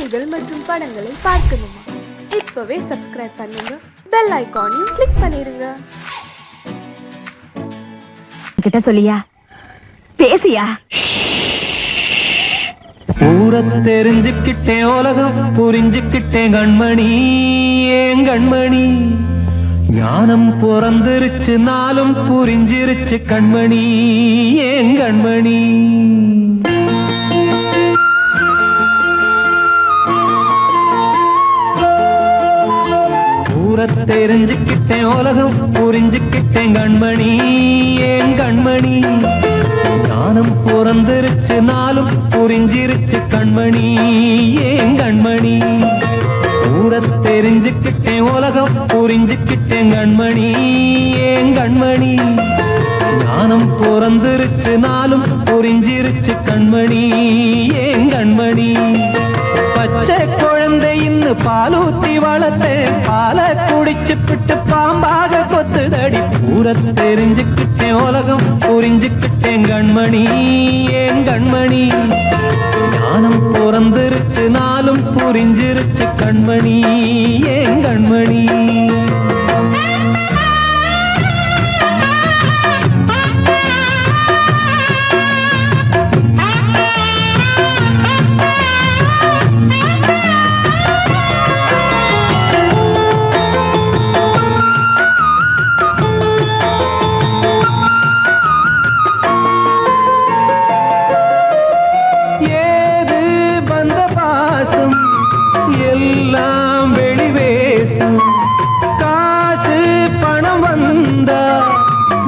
செய்திகள் மற்றும் படங்களை பார்க்கணுமா? இப்பவே சப்ஸ்கிரைப் பண்ணுங்க, பெல் ஐகானையும் கிளிக் பண்ணிருங்க. கிட்ட சொல்லியா பேசியா? ஊரை தெரிஞ்சுக்கிட்டேன், உலகம் புரிஞ்சுக்கிட்டேன் கண்மணி, ஏன் கண்மணி. ஞானம் பிறந்திருச்சு, நாளும் புரிஞ்சிருச்சு கண்மணி, ஏன் கண்மணி. ஊரை தெரிஞ்சுக்கிட்டேன், உலகம் புரிஞ்சுக்கிட்டேன் கண்மணி, ஏன் கண்மணி. ஞானம் பிறந்திருச்சு, நாளும் புரிஞ்சிருச்சு கண்மணி, ஏன் கண்மணி. ஊரை தெரிஞ்சுக்கிட்டேன், உலகம் புரிஞ்சுக்கிட்டேன் கண்மணி, ஏன் கண்மணி. ஞானம் பிறந்திருச்சு, நாளும் புரிஞ்சிருச்சு கண்மணி, ஏன் கண்மணி. பச்சை குழந்தையின்னு பாலூத்தி வளர்த்தேன், பாலை குடிச்சுப்பிட்டு பாம்பாக கொத்துதடி. ஊரை தெரிஞ்சுக்கிட்டேன், உலகம் புரிஞ்சுக்கிட்டேன் கண்மணி, ஏன் கண்மணி. ஞானம் பிறந்திருச்சு, நாளும் புரிஞ்சிருச்சு கண்மணி, ஏன் கண்மணி. எல்லாம் வெளிவேசும், காசு பணம் வந்தா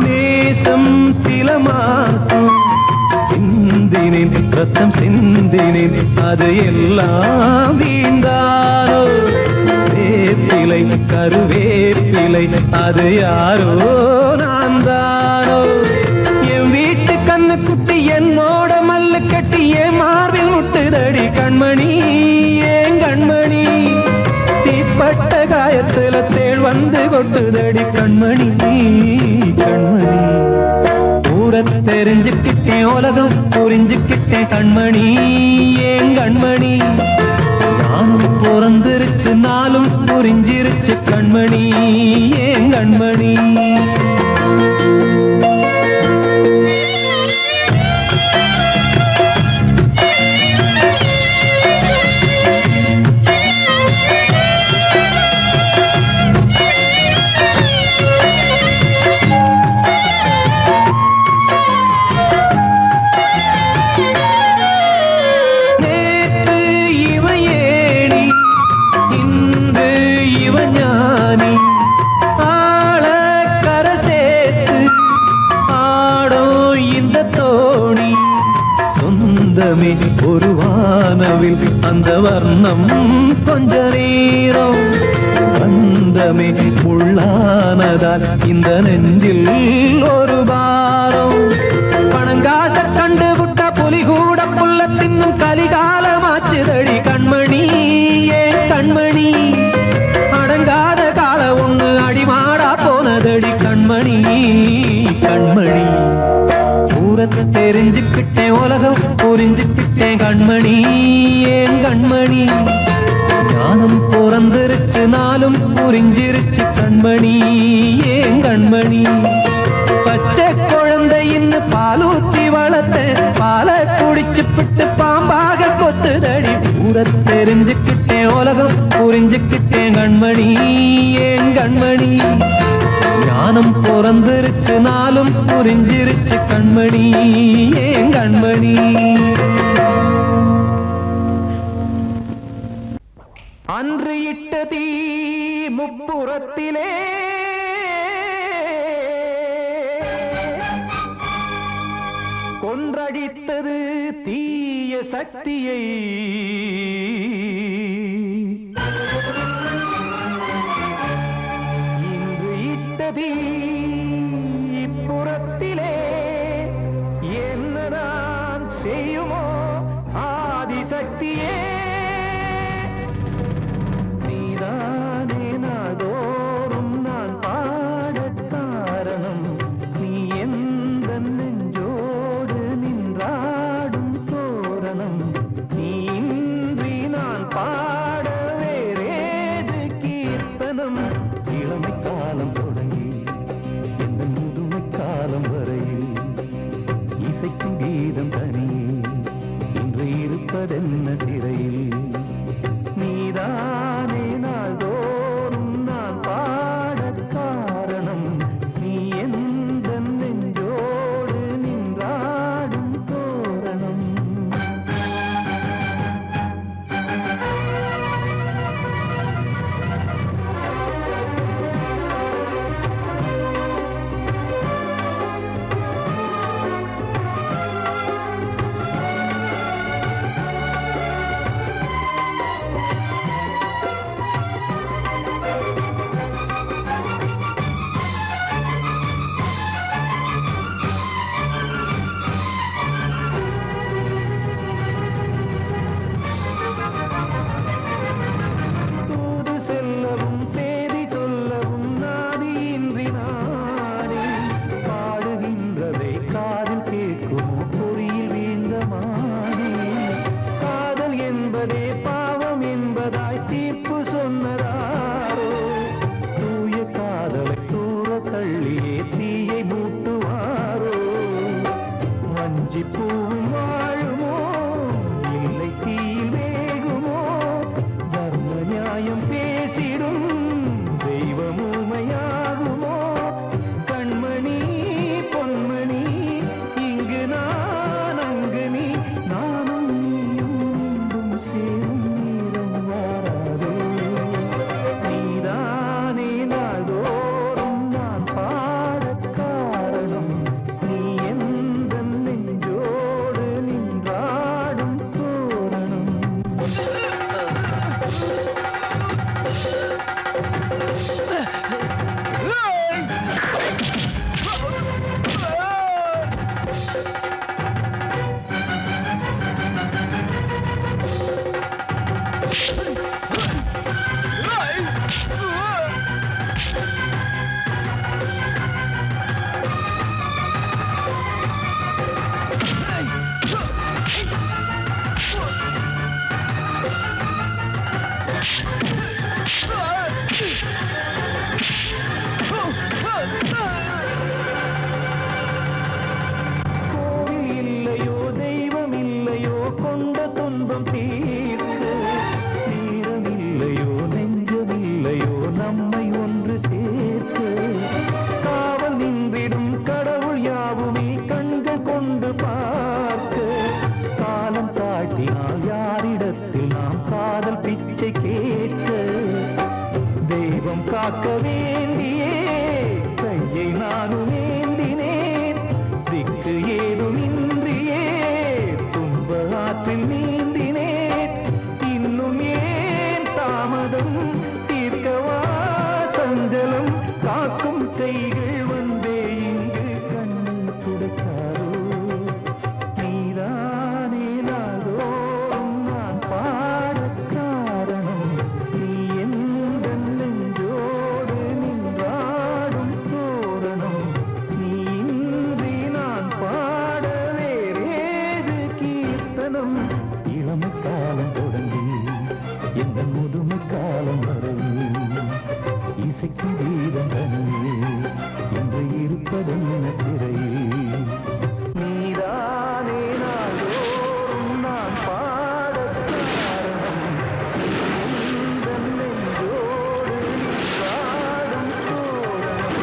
நேசம் சில மாசம். சிந்தினேன் ரத்தம் சிந்தினேன், அது எல்லாம் வீண்டானோ. வேப்பிலை கருவேப்பிலை, அது யாரோ நான் தானோ. என் வீட்டு கண்ணு குட்டி என்னோட மல்லு கட்டி என் மார்பில் முட்டுதடி கண்மணி, ஏன் கண்மணி. தீப்பட்ட காயத்துல தேள் வந்து கொட்டுதடி கண்மணி, கண்மணி. ஊரை தெரிஞ்சுக்கிட்டேன், உலகம் புரிஞ்சுக்கிட்டேன் கண்மணி, ஏன் கண்மணி. நானும் பிறந்திருச்சு, நாளும் புரிஞ்சிருச்சு கண்மணி, ஏன் கண்மணி. ஒரு வானவில் அந்த வர்ணம் கொஞ்ச நேரம் வந்தமே உள்ளானதால் இந்த நெஞ்சில் ஒரு பாரம். பணங்காச கண்டு விட்ட புலி கூட புல்ல தின்னும் கலிகாலமாச்சுதடி கண்மணி, ஏன் கண்மணி. அடங்காத கால ஒண்ணு அடிமாடா போனதடி கண்மணி, கண்மணி. ஊரை தெரிஞ்சுக்கிட்டேன், உலகம் புரிஞ்சுக்கிட்டேன் கண்மணி, ஏன் கண்மணி. ஞானம் பிறந்திருச்சு, நாளும் புரிஞ்சிருச்சு கண்மணி, ஏன் கண்மணி. பச்சை குழந்தையின்னு பாலூத்தி வளர்த்தேன், பாலை குடிச்சுப்பிட்டு பாம்பாக கொத்துதடி. ஊரை தெரிஞ்சுக்கிட்டேன், உலகம் புரிஞ்சுக்கிட்டேன் கண்மணி, ஏன் கண்மணி. ஞானம் பிறந்திருச்சு, நாளும் புரிஞ்சிருச்சு கண்மணி, ஏன் கண்மணி. அன்று இட்ட தீ முப்புறத்திலே கொன்றடித்தது தீய சக்தியை. இன்று இட்டதீ இப்புறத்திலே என்னதான் செய்யுமோ ஆதிசக்தியே. நீதானே நாள்தோறும் நான் பாட காரணம், நீ எந்த நெஞ்சோடு நின்றாடும் தோரணம். நீ இன்றி சிறையில் நீதானே நாள்தோறும் நான் பாடக் காரணம் நீ எந்த நெஞ்சோடு நின்றாடும் தோரணம் பாவம் என்பதாய் தீர்ப்பு சொன்னதாரோ தூய காதலை தூர தள்ளியே தீயை மூட்டுவாரோ வஞ்சி பூவும் வாழுமோ இல்லை தீயில் வேகுமோ தர்ம நியாயம் பேசிடும் தெய்வம் ஊமையாகுமோ கண்மணி பொன்மணி இங்கு நான் அங்கு நீ நானும் நீயும் சேரும் நீரம் வாராதோ நீதானே நாள்தோறும் நான் பாடக் காரணம் நீ எந்த நெஞ்சோடு நின்றாடும் தோரணம் கோவில் இல்லையோ தெய்வம் இல்லையோ கொண்ட துன்பம் தீர்க்க நேரம் இல்லையோ நெஞ்சம் இல்லையோ நம்மை ஒன்று சேர்க்க காவல் நின்றிடும் கடவுள் யாவுமே கண்கள் கொண்டு பார்க்க காலம் காட்டினால் யாரிடத்தில் நாம் காதல் பிச்சை கேட்க தெய்வம் காக்க வேண்டியே கையை நானும் ஏந்தினேன் திக்கு ஏதும் இன்றியே துன்ப ஆற்றில் நீந்தினேன் இன்னும் ஏன் தாமதம் தீர்க்கவா சஞ்சலம் காக்கும் கைகள் வந்தே இங்கு கண்ணீர் துடைக்காதோ நீதானே நாள்தோறும் நான் பாடக் காரணம் நீ எந்த நெஞ்சோடு நின்றாடும் தோரணம் நீ இன்றி நான் பாட வேறேது கீர்த்தனம் இளமை காலம் தொடங்கி எந்த முதுமை காலம் வரை இசைக்கும் கீதம் தனியே என்று இருப்பதென்ன சிறையில் நீதானே நாள்தோறும் நான் பாடக் காரணம் எந்த நெஞ்சோடு நின்றாடும் தோரணம்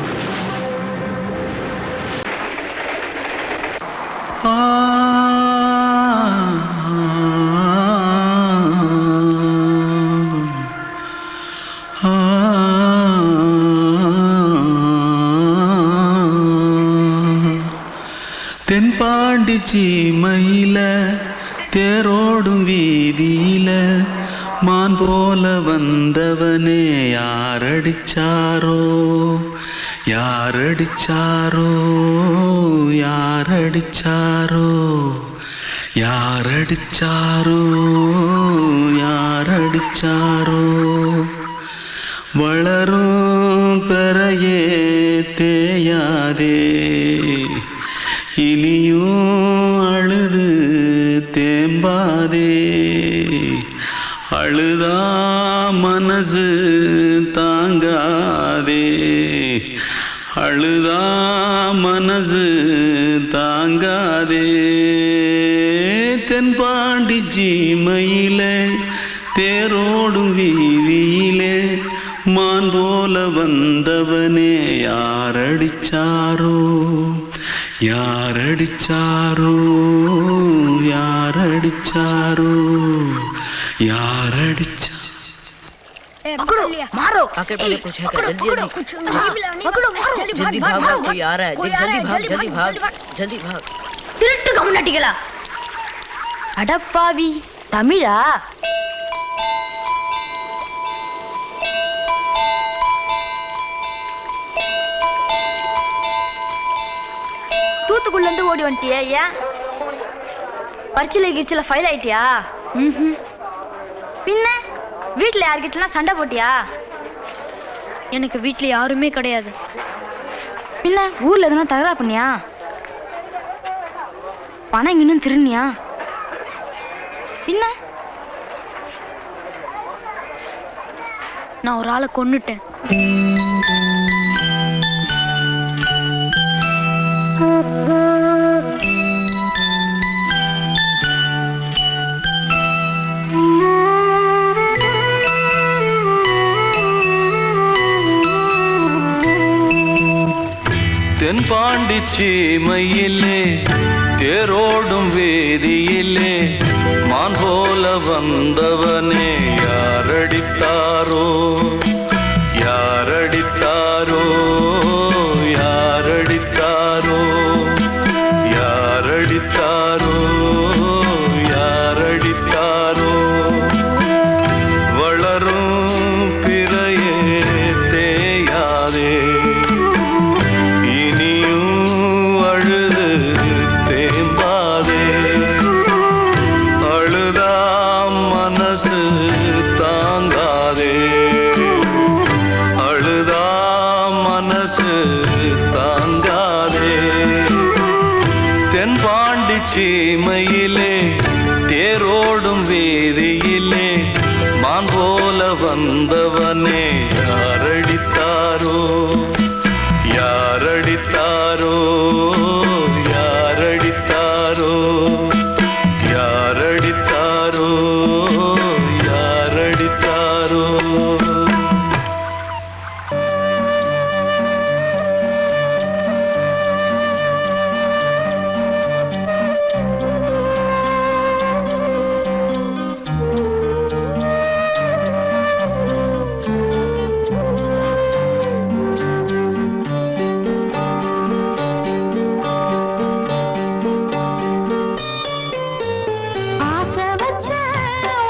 தென்பாண்டி சீமையில தேரோடும் வீதியில மான் போல வந்தவனே யாரடிச்சாரோ யாரடிச்சாரோ யாரடிச்சாரோ யாரடிச்சாரோ யாரடிச்சாரோ வளரும் பெறையே தேயாதே இனியும் அழுது தேம்பாதே அழுதா மனசு தாங்காதே அழுதா மனசு தாங்காதே தென்பாண்டி சீமையிலே தேரோடும் வீதியிலே மான் போல வந்தவனே யாரடிச்சாரோ யாரடிச்சாரோ யாரடிச்சாரோ யாரடிச்சா मारो आके पहले कुछ है क्या? जल्दी जल्दी जल्दी भाग भाग, कोई आ रहा है। देख जल्दी भाग जल्दी भाग। திருட்டு கம்யூனிட்டிகளா அடப்பாவி தமிழா தூத்துக்குள்ள இருந்து ஓடி வந்துட்டியா? ஏன் பரிச்சையில கிரிச்சில ஃபைல் ஆயிட்டியா? பின்ன வீட்டுல யார்கிட்டலாம் சண்டை போட்டியா? எனக்கு வீட்டுல யாருமே கிடையாது. பின்ன ஊர்ல எதுனா தகராறு பண்ணியா? பணம் இன்னும் திருநியா? பின்ன நான் ஒரு ஆளை கொன்னுட்டேன். தென்பாண்டி சீமையிலே தேரோடும் வேதியிலே மான் போல வந்தவனே யாரடித்தாரோ யாரடித்தாரோ யாரடித்தாரோ யாரடித்தாரோ யாரடித்தாரோ வளரும் பிறையே தேயாதே சீமையிலே தேரோடும் வேதியிலே மான் போல வந்தவனே யாரடித்தாரோ யாரடித்தாரோ யாரடித்தாரோ யாரடித்தாரோ யாரடித்தாரோ ஆசை வச்ச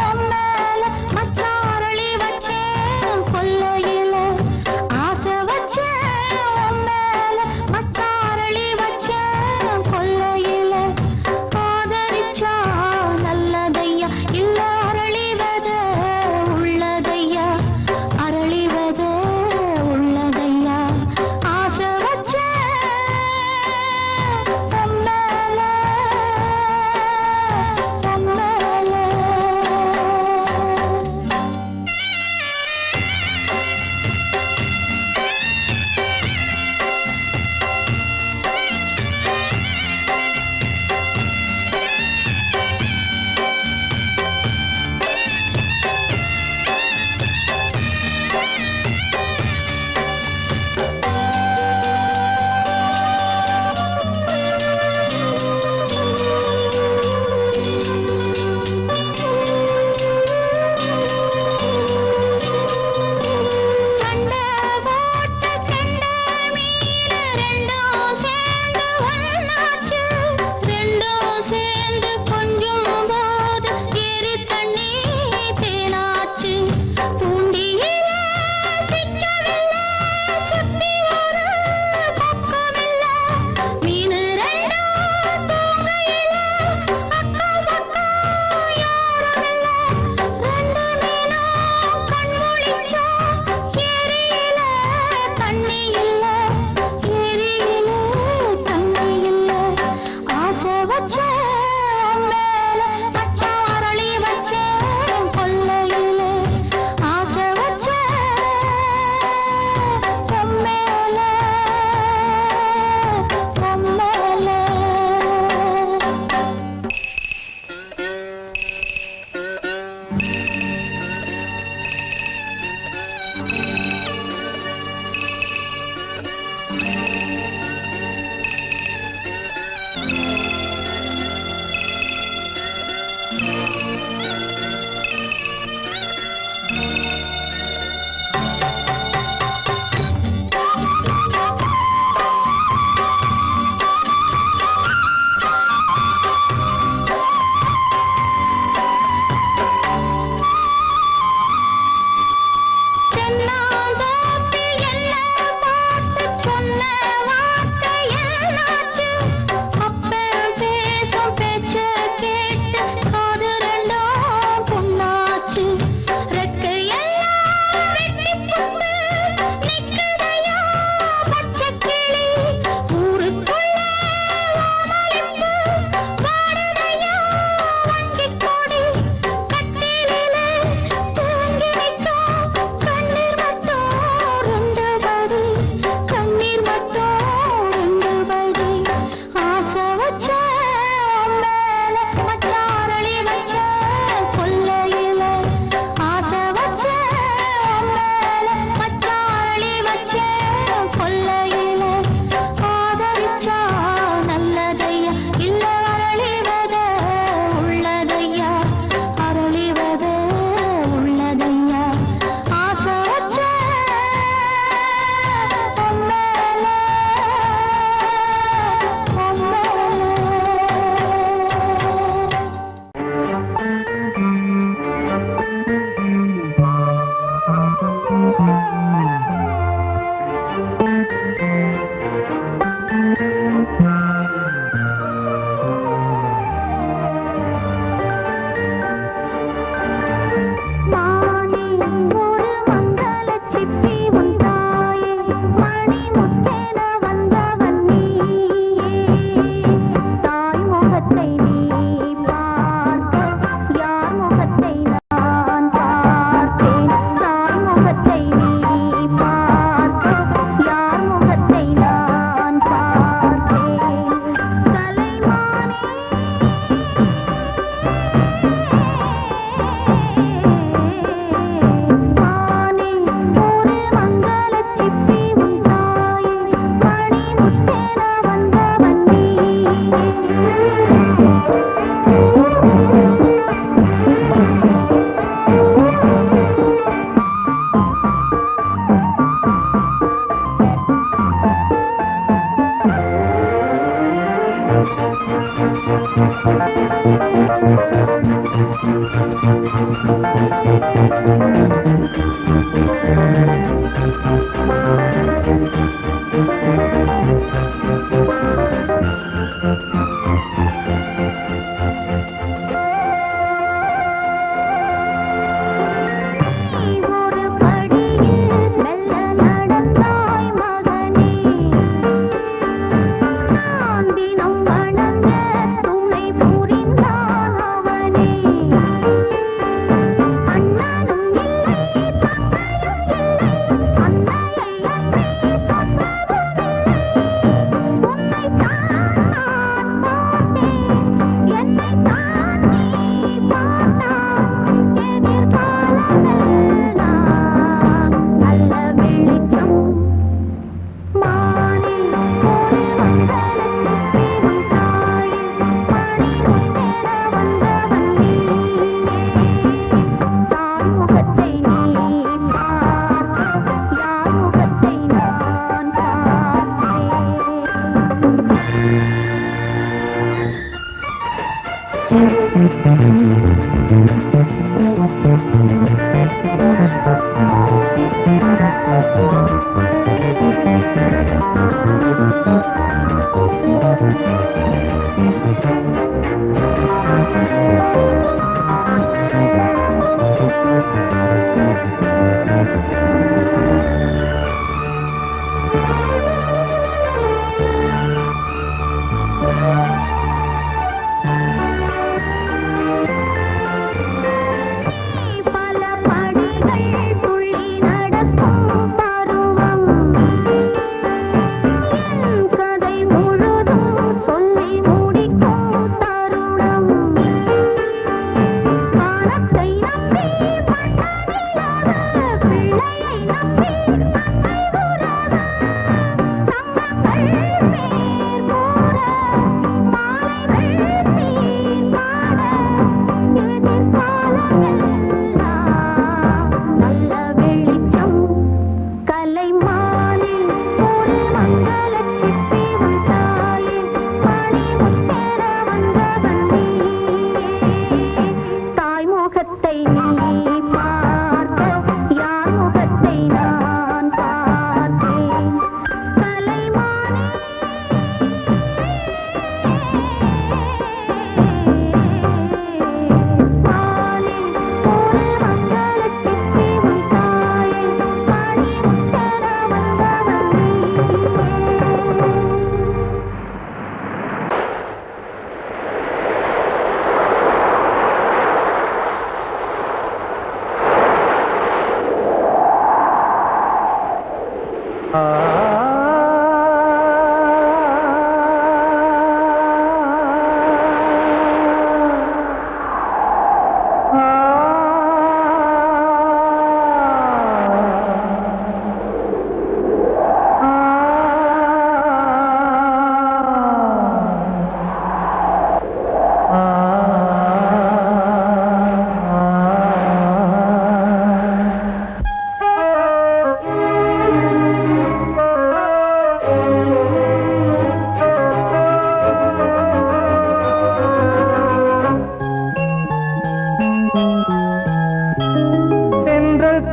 உன் மேல மச்சாரளி வச்சே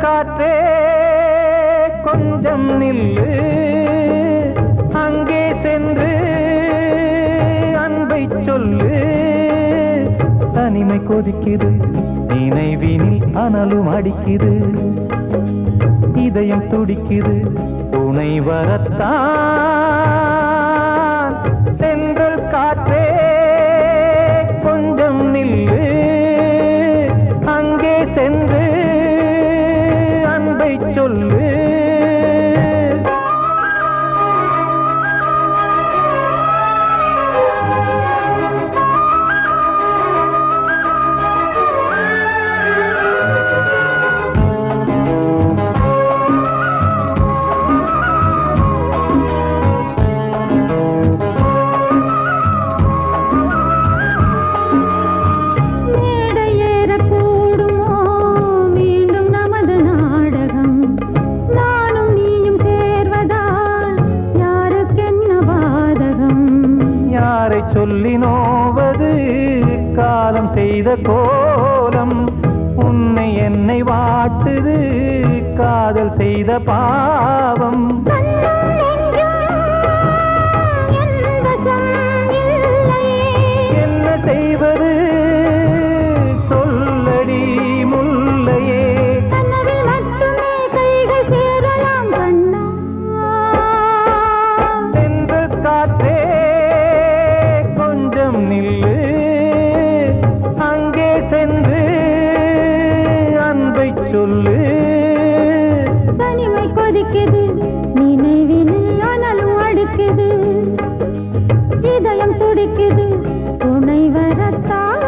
காற்றே கொஞ்சம் நில்லு, அங்கே சென்று அன்பை சொல்லு. தனிமை கொதிக்குது, நினைவினில் அனலும் அடிக்குது, இதயம் துடிக்குது துணை வரத்தான். சென்றல் காற்றே கொஞ்சம் நில்லு, அங்கே சென்று அன்பை சொல்லு. சொல்லி நோவது காலம் செய்த கோலம், உன்னை என்னை வாட்டுது காதல் செய்த பாவம். என்ன செய்வது சொல்லடி முல்லையே. தென்றல் காற்றே கொஞ்சம் நில்லு, அங்கே சென்று அன்பை சொல்லு. தனிமை கொதிக்குது நினைவினில் ஆனாலும் அடுக்குது, இதயம் துடிக்குது துணை வரத்தான்.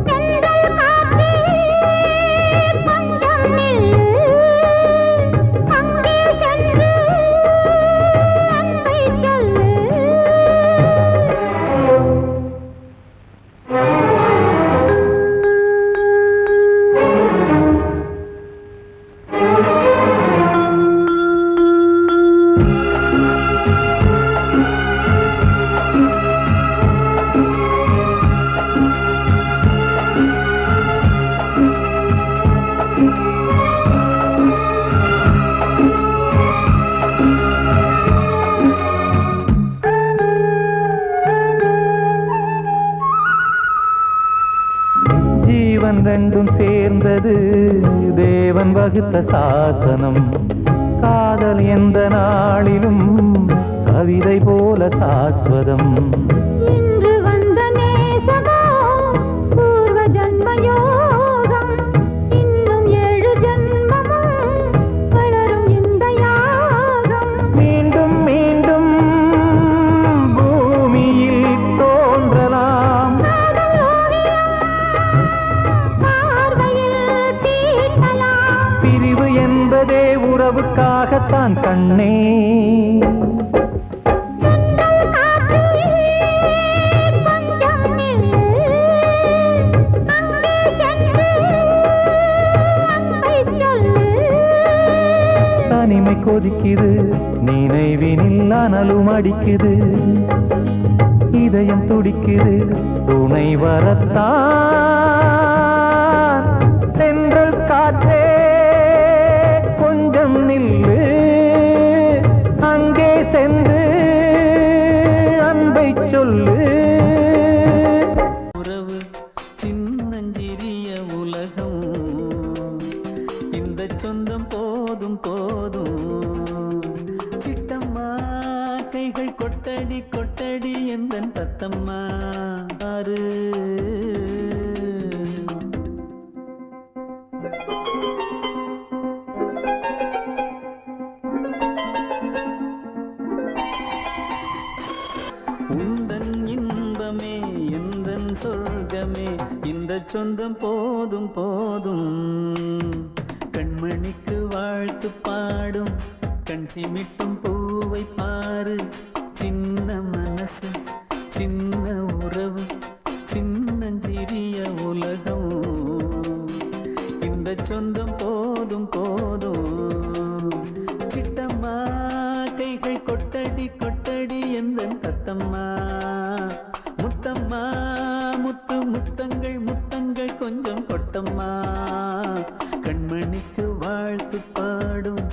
தென்றல் காற்றே கொஞ்சம் நில்லு, அங்கே சென்று அன்பை சொல்லு. ஜீவன் ரெண்டும் சேர்ந்தது தேவன் வகுத்த சாசனம். காதல் எந்த நாளிலும் கவிதை போல சாஸ்வதம். இன்று வந்த நேசமோ பூர்வ ஜன்ம யோகம், இன்னும் 7 ஜன்மமும் வளரும் இந்த யாகம். மீண்டும் மீண்டும் பூமியில் தோன்றலாம், காதல் ஓவியம் பார்வையில் தீட்டலாம். பிரிவு என்பதே உறவுக்காகத்தான் கண்ணே. தென்றல் காற்றே கொஞ்சம் நில்லு, அங்கே சென்று அன்பை சொல்லு. தனிமை கொதிக்குது நினைவினில் அனலும் அடிக்குது, இதயம் துடிக்குது துணை வரத்தான். சென்றல் காற்றே கொஞ்சம் நில்லு, அங்கே சென்று அன்பை சொல்லு. உறவு சின்னஞ்சிறிய உலகம், இந்த சொந்தம் போதும் போதும். சிட்டம்மா கைகள் கொட்டடி கொட்டடி எந்தன் தத்தம்மா ஆறு. உந்தன் இன்பமே எந்தன் சொர்க்கமே, இந்த சொந்தம் போதும் போதும். கண்மணிக்கு வாழ்த்து பாடும் கண் சிமிட்டும் பூவை பாரு. சின்ன மனசு சின்ன உறவு சின்னஞ்சிறிய உலகம், இந்த சொந்தம் போதும் போதும். சிட்டம்மா கைகள் கொட்டடி கொட்டடி எந்தன் தத்தம்மா. முத்தம்மா முத்து முத்தங்கள் முத்தங்கள் கொஞ்சம் கொட்டம்மா. கண்மணிக்கு வாழ்த்து பாடும்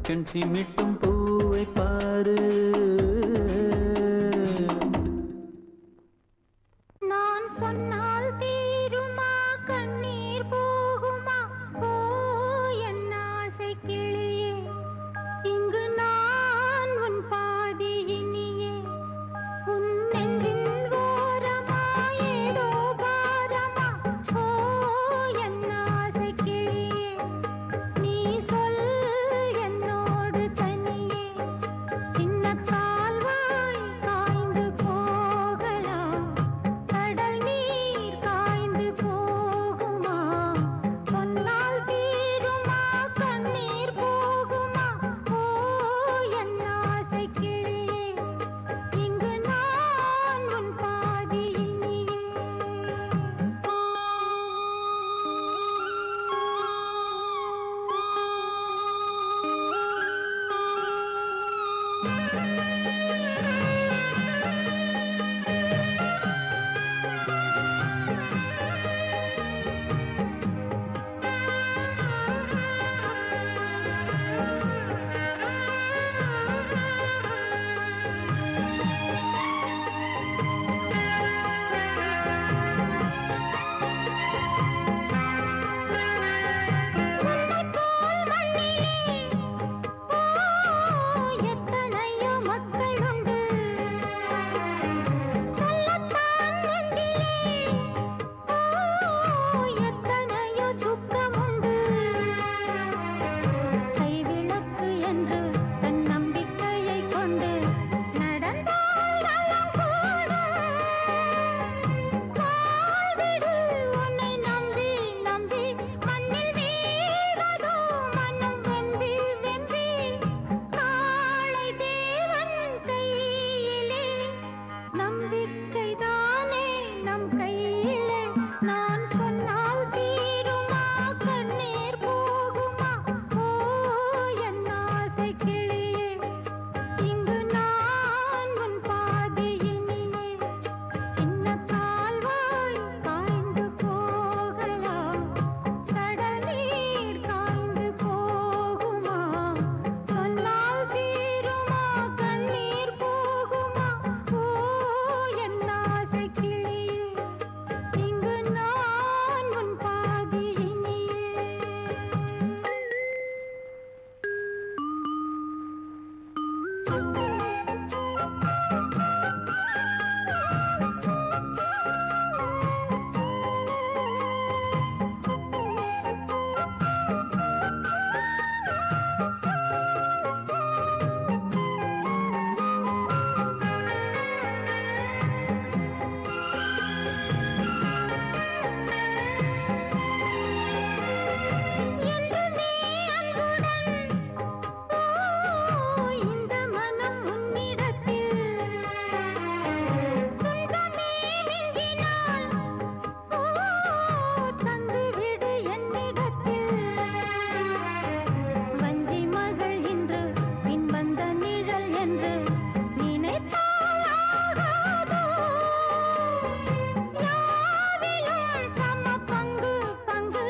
கண் சிமிட்டும் பூவை பாரு. நான் சொன்னால் தீருமா கண்ணீர் போகுமா? ஓ என் ஆசை கிளியே, இங்கு நான் உன் பாதி இனியே. உன் நெஞ்சின் ஓரமா ஏதோ பாரமா? ஓ என் ஆசை கிளியே, நீ சொல் என்னோடு தனியே. துக்கமுண்டு. கைவிளக்கு என்று தன் நம்பிக்கையை கொண்டு நடந்தால் நலம் கூடும். வாழ்விடு உன்னை நம்பி நம்பி மண்ணில் வீழ்வதோ மனம் வெம்பி வெம்பி. காளை தேவன் கையிலே நம்பிக்கைதானே நம் கையிலே. நான் சொன்னால் தீருமா கண்ணீர் போகுமா? ஓ என் ஆசை கிளியே, இங்கு நான் உன் பாதையினிலே. சின்ன கால்வாய் காய்ந்து போகலாம், கடல் நீர் காய்ந்து போகுமா? சொன்னால் தீருமா கண்ணீர் போகுமா? ஓ என் ஆசை கிளியே, இங்கு நான் உன் பாதையினிலே. என்றுமே அன்புடன் இந்த மனம் உன்னிடத்தில். சொந்தமே மிஞ்சினால் தந்துவிடு என்னிடத்தில். வஞ்சி மகள் இன்று பின் வந்த நிழல் என்று நினைத்தால் ஆகாதோ. யாவிலும் சம பங்கு பங்கு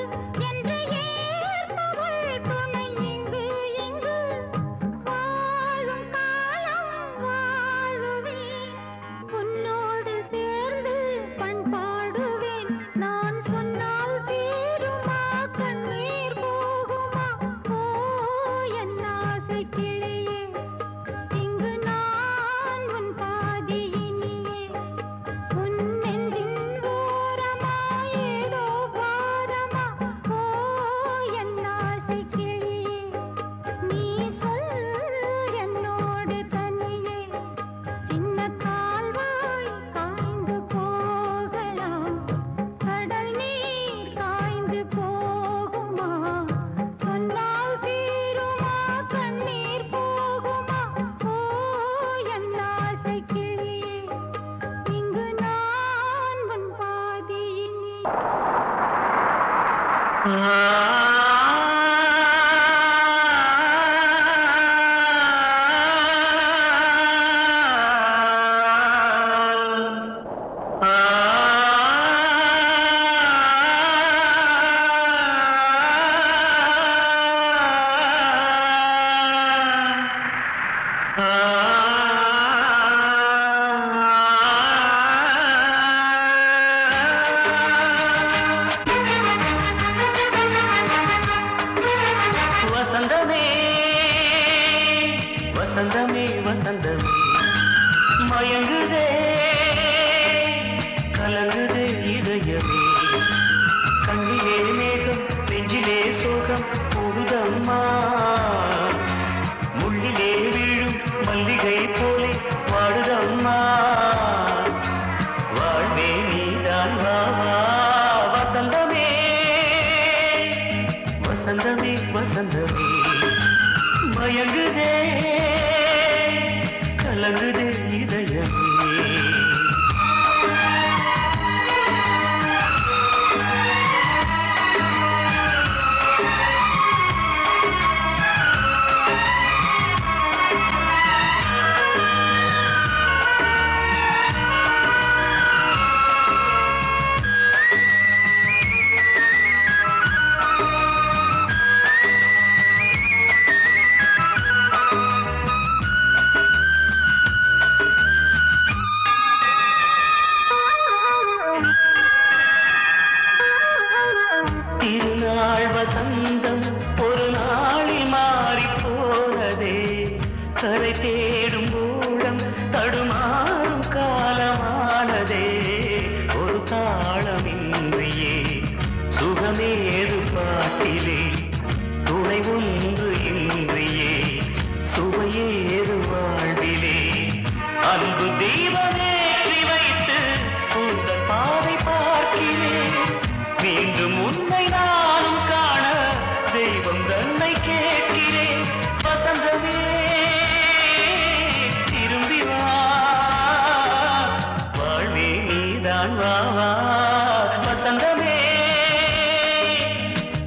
என்று ஏற்பவள் துணை இங்கு இங்கு. வாழும் காலம் வாழுவேன், உன்னோடு சேர்ந்து பண்பாடுவேன். நான் சொன்னால் தீருமா கண்ணீர் போகுமா? ஓ என் ஆசை கிளியே, இங்கு நான் உன் பாதையினிலே. உன் நெஞ்சின் ஓரமா ஏதோ பாரமா? ஓ என் ஆசை கிளியே, நீ சொல் என்னோடு தனியே. சின்ன கால்வாய் காய்ந்து போகலாம், கடல் நீர் காய்ந்து போகுமா? சொன்னால் தீருமா கண்ணீர் போகுமா? ஓ என் ஆசை கிளியே, இங்கு நான் உன் பாதையினிலே. வசந்தமே வசந்தமே வசந்தமே மயங்குதே கலங்குதே இதயமே. கண்ணிலே மேகம் நெஞ்சிலே சோகம் கூடுதம்மா. முள்ளிலே வீழும் மல்லிகை போலே வாடுதம்மா. வாழ்வே நீதான் வா வா. வசந்தமே வசந்தமே வசந்தமே மயங்குதே கலங்குதே இதயமே. திருநாள் வசந்தம் ஒரு நாளில் மாறி போனதே. கரை தேடும் ஊழம் தடுமாறும் காலமானதே. ஒரு தாளமின்றியே சுகமேது பாட்டிலே துணை ஒன்று இன்றியே சுவையேறு வாழ்விலே அன்பு தீபமேற்றி வைத்து பூத்த பாதை பார்க்கிறேன் மீண்டும் உன்னை நானும் காண தெய்வம் தன்னை கேட்கிறேன் வசந்தமே திரும்பி வா வாழ்வே நீதான் வா வா வசந்தமே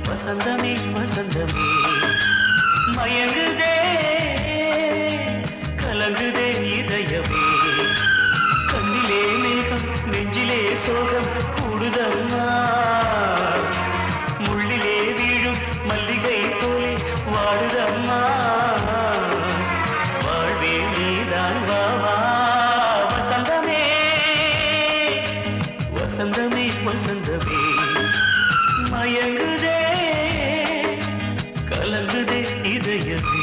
வசந்தமே வசந்தமே மயங்குதே கலங்குதே இதயமே கண்ணிலே மேகம் நெஞ்சிலே சோகம் கூடுதம்மா முள்ளிலே வீழும் மல்லிகை போலே வாடுதம்மா வாழ்வே நீதான் வா வா வசந்தமே வசந்தமே வசந்தமே மயங்குதே கலங்குதே இதயமே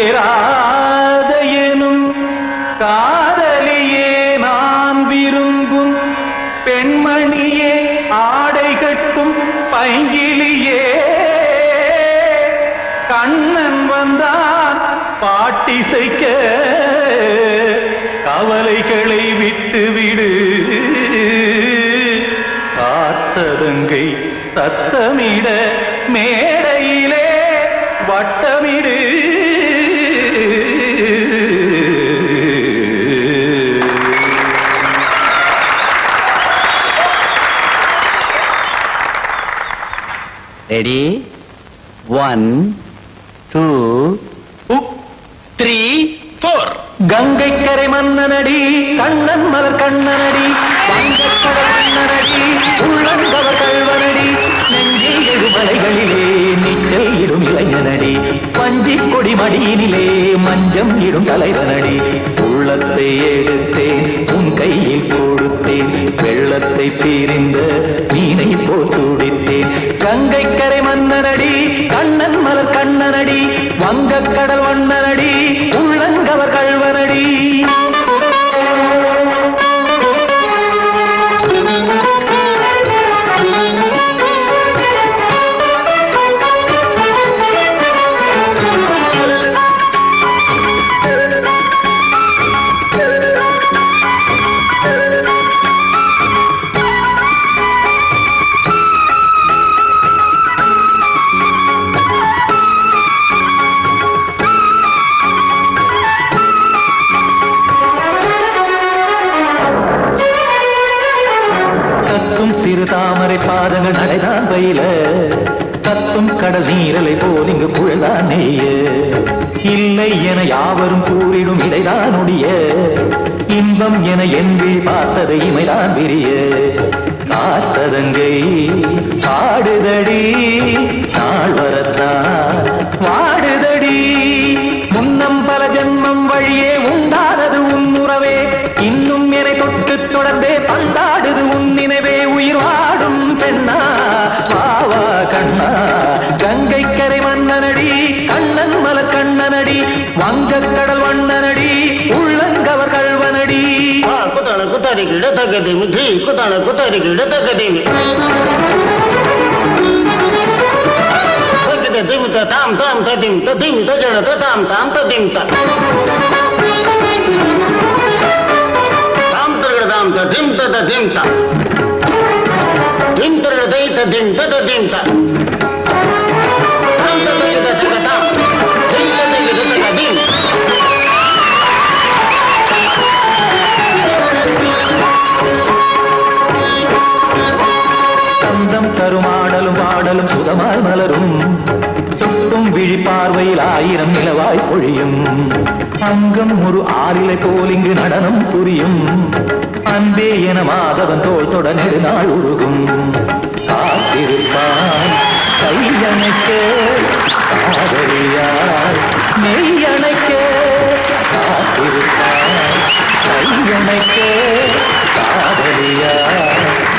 கண்மணியேராத எனும் காதலியே நான் விரும்பும் பெண்மணியே ஆடை கட்டும் பைங்கிலியே கண்ணன் வந்தான் பாட்டிசைக்க கவலைகளை விட்டுவிடு காத்ததங்கை சத்தமிட மேடையிலே வட்டமிடு ரெடி 1 2 3 4 கங்கைக்கரை மன்னனடி கண்ணன் மலர் கண்ணனடி வங்கக்கடல் மன்னனடி உள்ளங்கவர் கல்வனடி நெஞ்சில் எழுமலைகளிலே நீச்சல் இடும் இளைஞனடி பஞ்சிக் கொடி மடியினிலே மஞ்சம் இடும் தலைவனடி உள்ளத்தை எடுத்தேன் உன் கையில் கொடுத்தேன் வெள்ளத்தை தீரிந்த மீனை போல் துடித்தேன் கங்கைக்கரை மன்னனடி கண்ணன் மலர் கண்ணனடி வங்கக்கடல் வண்ணனடி உள்ளங்கவர் கல்வனடி சிறு தாமரை பாதங்கள் நடைதான் பயில கத்தும் கடல் நீரலை போல் இங்கு புழதான் நெய்ய இல்லை என யாவரும் கூறிடும் இடைதான் உடைய இன்பம் என என்று பார்த்தது இமைதான் விரிய காசதங்கை பாடுதடி நாள் வரத்தான் வாடுதடி முன்னம் பல ஜென்மம் வழியே உண்டானது உன் உறவே இன்னும் என்னை தொட்டு தொடர்ந்தே பந்தாடுது உன் நினைவே உயிர் வாடும் பெண்ணா வாவா கண்ணா கங்கைக்கரை மன்னனடி கண்ணன் மலர் கண்ணனடி வங்கக்கடல் வண்ணனடி உள்ளங்கவர் கல்வனடி குத்தான குத்தாரி கிட தக்கதேமி ஜி குத்தான குத்தாரி கிட தக்கதேமி திமித்த தாம் தாம் ததிம் ததிம் தஜட தாம் தாம் ததிம் தாம் தர்கட தாம் ததிம் ததிம் தாம் திம் தர்கட தை ததிம் ததிம் தாம் தாம் தர்கட தக தாம் திம் ததிம் ததிம் சந்தம் கருமாடலும் பாடலும் சுகமாய் மலரும் சுட்டும் விழி பார்வையில் ஆயிரம் நிலவாய் பொழியும் அங்கம் ஒரு ஆறிலை போல் இங்கு நடனம் புரியும் அன்பே என மாதவன் தோல் தொட நெடுநாள் உருகும் காத்திருப்பான் கையணைக்க காதலியார் மெய்யணைக்க காத்திருப்பான் கையணைக்க காதலியார்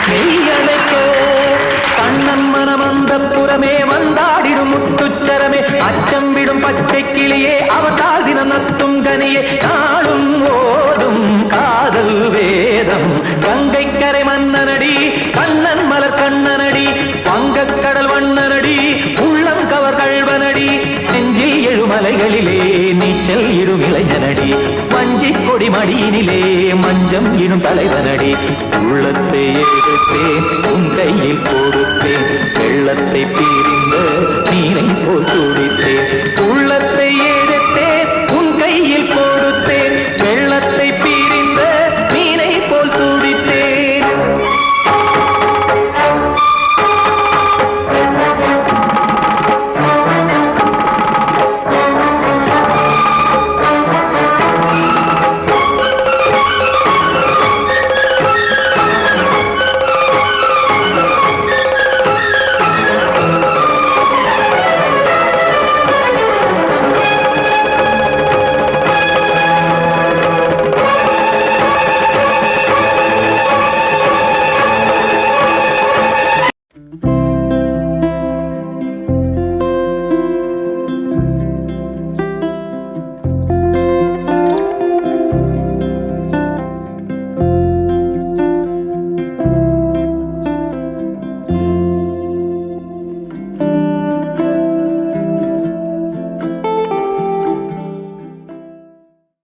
மெய்யணைக்க கண்ணன் மனமந்த புறமே வந்தாடிடும் முத்துச்சரமே அச்சம் விடும் பச்சை கிளியே அவதால் தினம் நத்தும் கனியே நாளும் ஓதும் காதல் வேதம் கங்கை கரை மன்னனடி கண்ணன் மலர் கண்ணனடி வங்கக் கடல் வண்ணனடி உள்ளம் கவர் கழ்வனடி நெஞ்சில் எழுமலைகளிலே நீச்சல் இடும் இளைஞனடி வஞ்சிக் கொடி மடியினிலே மஞ்சம் இடும் தலைவனடி உள்ளத்தை எடுத்தேன் உன் கையில் கொடுத்தேன் வெள்ளத்தை பிரிந்த நீரை போல் துடித்தேன் உள்ளத்தை